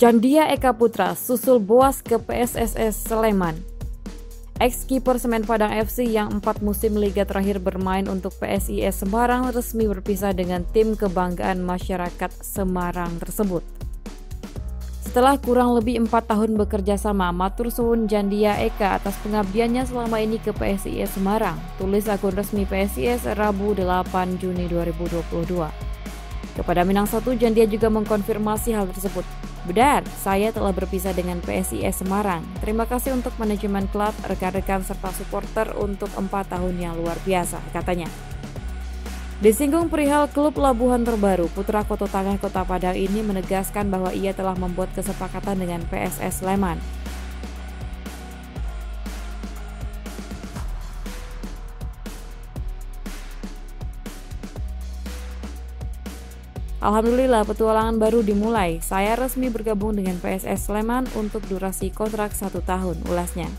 Jandia Eka Putra susul Boas ke PSSS Sleman. Ex-kiper Semen Padang FC yang 4 musim liga terakhir bermain untuk PSIS Semarang resmi berpisah dengan tim kebanggaan masyarakat Semarang tersebut. Setelah kurang lebih 4 tahun bekerja sama, matur suwun Jandia Eka atas pengabdiannya selama ini ke PSIS Semarang, tulis akun resmi PSIS Rabu 8 Juni 2022. Kepada Minang 1, Jandia juga mengkonfirmasi hal tersebut. Benar, saya telah berpisah dengan PSIS Semarang. Terima kasih untuk manajemen klub, rekan-rekan serta supporter untuk 4 tahun yang luar biasa, katanya. Disinggung perihal klub Labuhan terbaru, putra Koto Tangah Kota Padang ini menegaskan bahwa ia telah membuat kesepakatan dengan PSS Sleman. Alhamdulillah, petualangan baru dimulai. Saya resmi bergabung dengan PSS Sleman untuk durasi kontrak 1 tahun, ulasnya.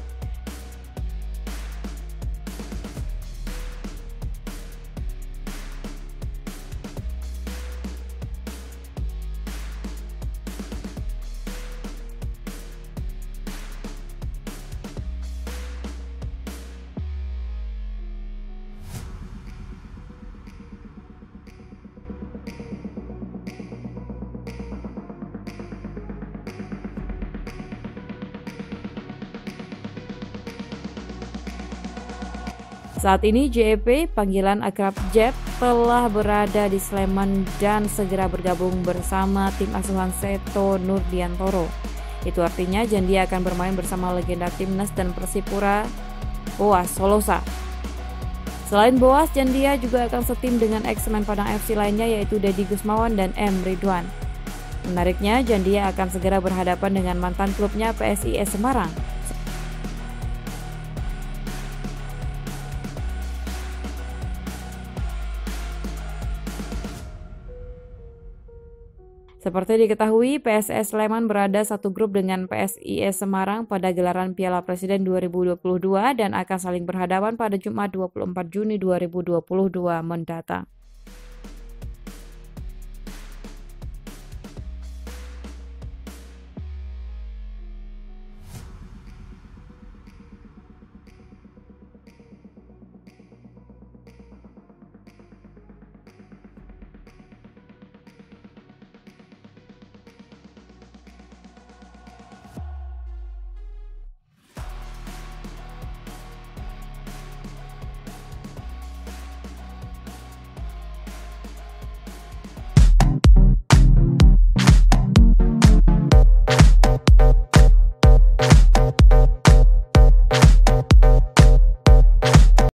Saat ini JEP, panggilan akrab Jeb, telah berada di Sleman dan segera bergabung bersama tim asuhan Seto Nurdiantoro. Itu artinya Jandia akan bermain bersama legenda timnas dan Persipura, Boas Solosa. Selain Boas, Jandia juga akan setim dengan ex-Semen Padang FC lainnya yaitu Deddy Gusmawan dan M. Ridwan. Menariknya, Jandia akan segera berhadapan dengan mantan klubnya PSIS Semarang. Seperti diketahui, PSS Sleman berada satu grup dengan PSIS Semarang pada gelaran Piala Presiden 2022 dan akan saling berhadapan pada Jumat 24 Juni 2022 mendatang.